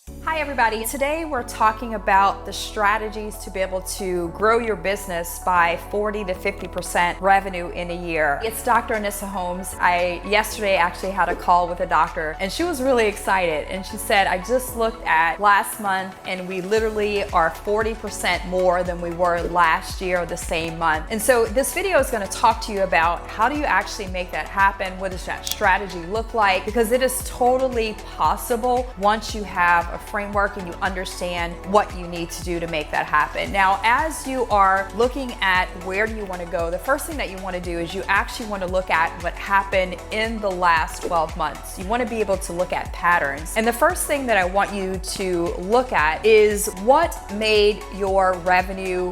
Hi everybody. Today we're talking about the strategies to be able to grow your business by 40 to 50% revenue in a year. It's Dr. Anissa Holmes. I yesterday actually had a call with a doctor and she was really excited and she said, I just looked at last month and we literally are 40% more than we were last year the same month. And so this video is going to talk to you about how do you actually make that happen? What does that strategy look like? Because it is totally possible once you have a framework and you understand what you need to do to make that happen. Now, as you are looking at where do you want to go, the first thing that you want to do is you actually want to look at what happened in the last 12 months. You want to be able to look at patterns. And the first thing that I want you to look at is what made your revenue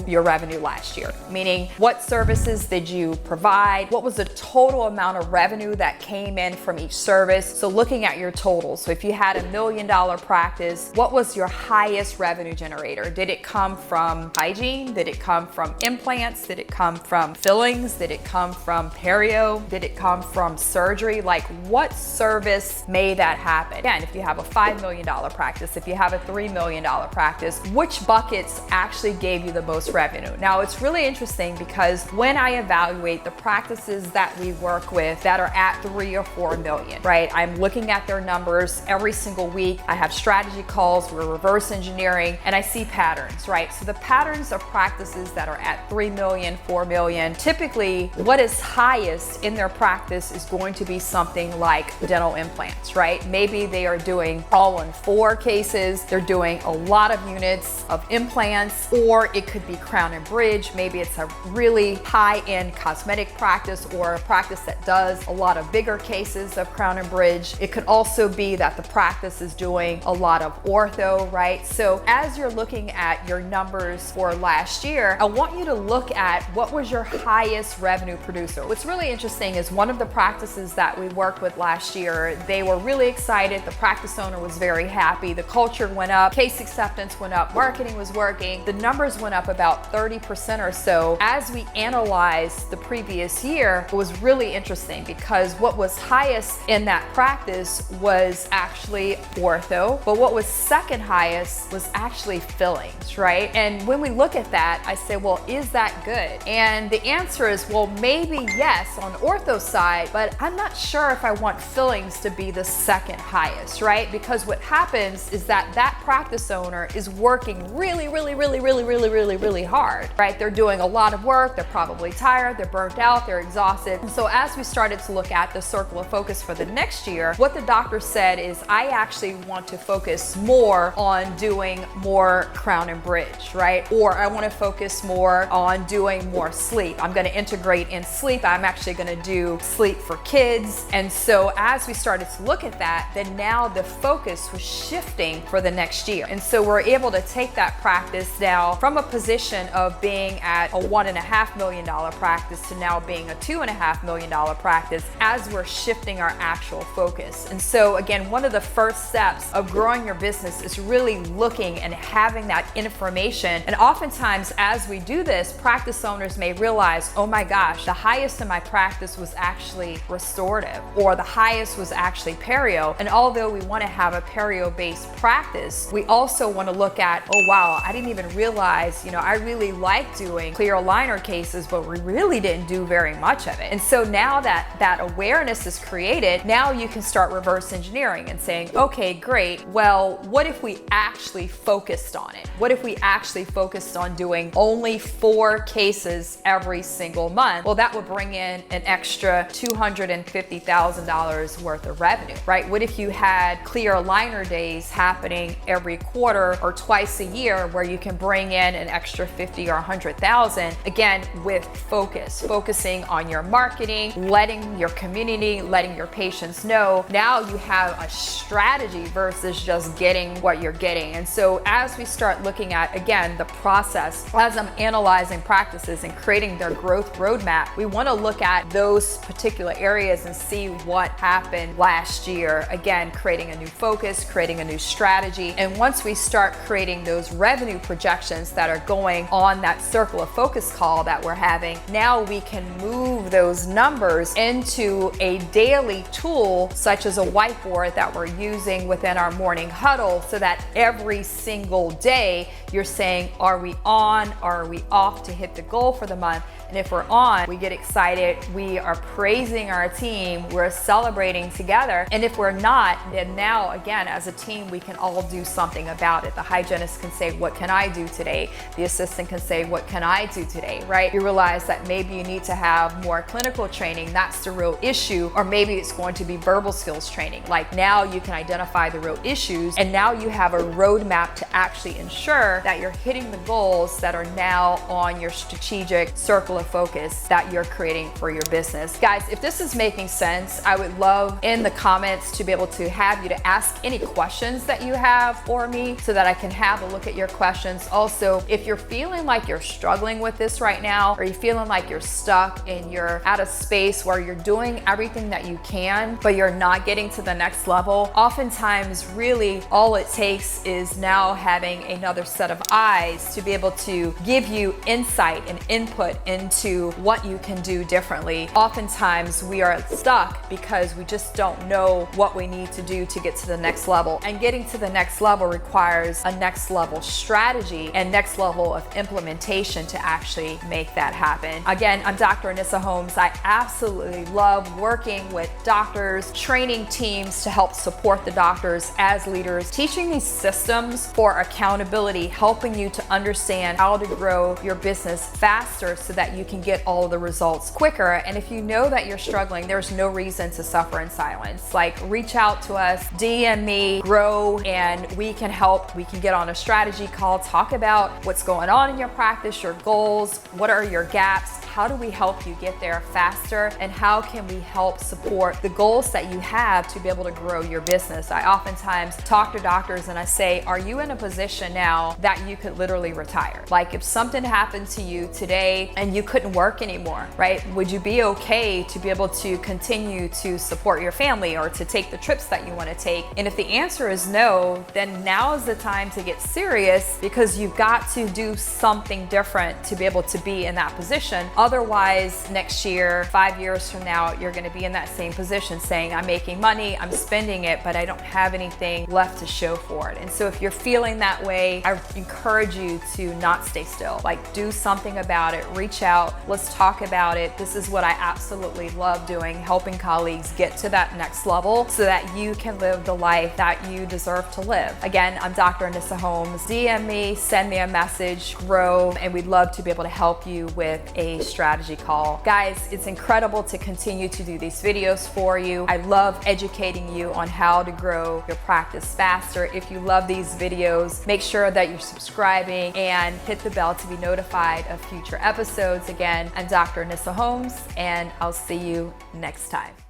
last year. Meaning, what services did you provide? What was the total amount of revenue that came in from each service? So looking at your total. So if you had $1 million practice, what was your highest revenue generator? Did it come from hygiene? Did it come from implants? Did it come from fillings? Did it come from perio? Did it come from surgery? Like, what service made that happen? Again, if you have a $5 million practice, if you have a $3 million practice, which buckets actually gave you the most revenue? Now, it's really interesting because when I evaluate the practices that we work with that are at 3 or 4 million, right? I'm looking at their numbers every single week. I have strategy calls, we're reverse engineering, and I see patterns, right? So the patterns of practices that are at 3 million, 4 million, typically what is highest in their practice is going to be something like dental implants, right? Maybe they are doing all-on-4 cases, they're doing a lot of units of implants, or it could be crown and bridge. Maybe it's a really high-end cosmetic practice or a practice that does a lot of bigger cases of crown and bridge. It could also be that the practice is doing a lot of ortho, right? So as you're looking at your numbers for last year, I want you to look at what was your highest revenue producer. What's really interesting is one of the practices that we worked with last year, they were really excited. The practice owner was very happy. The culture went up, case acceptance went up, marketing was working. The numbers went up about 30% or so. As we analyzed the previous year, it was really interesting because what was highest in that practice was actually ortho, but what was second highest was actually fillings, right? And when we look at that, I say, well, is that good? And the answer is, well, maybe yes on ortho side, but I'm not sure if I want fillings to be the second highest, right? Because what happens is that that practice owner is working really hard, right? They're doing a lot of work, they're probably tired, they're burnt out, they're exhausted. And so as we started to look at the circle of focus for the next year, what the doctor said is, I actually want to focus more on doing more crown and bridge, right? Or I want to focus more on doing more sleep. I'm going to integrate in sleep. I'm actually going to do sleep for kids. And so as we started to look at that, then now the focus was shifting for the next year. And so we're able to take that practice now from a position of being at a $1.5 million practice to now being a $2.5 million practice as we're shifting our actual focus. And so again, one of the first steps of growing your business is really looking and having that information. And oftentimes as we do this, practice owners may realize, oh my gosh, the highest in my practice was actually restorative, or the highest was actually perio. And although we want to have a perio-based practice, we also want to look at, oh wow, I didn't even realize, I really like doing clear aligner cases, but we really didn't do very much of it. And so now that that awareness is created, now you can start reverse engineering and saying, okay, great. Well, what if we actually focused on it? What if we actually focused on doing only 4 cases every single month? Well, that would bring in an extra $250,000 worth of revenue, right? What if you had clear aligner days happening every quarter or twice a year where you can bring in an extra 50 or 100,000, again, with focusing on your marketing, letting your community, letting your patients know. Now you have a strategy versus just getting what you're getting. And so as we start looking at, again, the process, as I'm analyzing practices and creating their growth roadmap, we want to look at those particular areas and see what happened last year. Again, creating a new focus, creating a new strategy. And once we start creating those revenue projections that are going on that circle of focus call that we're having, now we can move those numbers into a daily tool, such as a whiteboard that we're using within our morning huddle huddle so that every single day you're saying, are we on? Are we off to hit the goal for the month? And if we're on, we get excited, we are praising our team, we're celebrating together. And if we're not, then now again, as a team, we can all do something about it. The hygienist can say, what can I do today? The assistant can say, what can I do today, right? You realize that maybe you need to have more clinical training, that's the real issue, or maybe it's going to be verbal skills training. Like now you can identify the real issues, and now you have a roadmap to actually ensure that you're hitting the goals that are now on your strategic circle of focus that you're creating for your business. Guys, if this is making sense, I would love in the comments to be able to have you to ask any questions that you have for me so that I can have a look at your questions. Also, if you're feeling like you're struggling with this right now, or you're feeling like you're stuck and you're at a space where you're doing everything that you can, but you're not getting to the next level, oftentimes really all it takes is now having another set of eyes to be able to give you insight and input into what you can do differently. Oftentimes we are stuck because we just don't know what we need to do to get to the next level. And getting to the next level requires a next level strategy and next level of implementation to actually make that happen. Again, I'm Dr. Anissa Holmes. I absolutely love working with doctors, training teams to help support the doctors as leaders, teaching these systems for accountability, helping you to understand how to grow your business faster so that you can get all of the results quicker. And if you know that you're struggling, there's no reason to suffer in silence. Like, reach out to us, DM me, grow, and we can help. We can get on a strategy call, talk about what's going on in your practice, your goals, what are your gaps, how do we help you get there faster, and how can we help support the goals that you have to be able to grow your business. I oftentimes talk to doctors and I say, are you in a position now that you could literally retire? Like, if something happened to you today and you couldn't work anymore, right? Would you be okay to be able to continue to support your family or to take the trips that you want to take? And if the answer is no, then now is the time to get serious, because you've got to do something different to be able to be in that position. Otherwise, next year, 5 years from now, you're going to be in that same position saying, I'm making money, I'm spending it, but I don't have anything left to show for it. And so if you're feeling that way, I encourage you to not stay still. Like, do something about it, reach out, let's talk about it. This is what I absolutely love doing, helping colleagues get to that next level so that you can live the life that you deserve to live. Again, I'm Dr. Anissa Holmes. DM me, send me a message, grow, and we'd love to be able to help you with a strategy call. Guys, it's incredible to continue to do these videos for you. I love educating you on how to grow your practice faster. If you love these videos, make sure that you're subscribing and hit the bell to be notified of future episodes. Again, I'm Dr. Anissa Holmes, and I'll see you next time.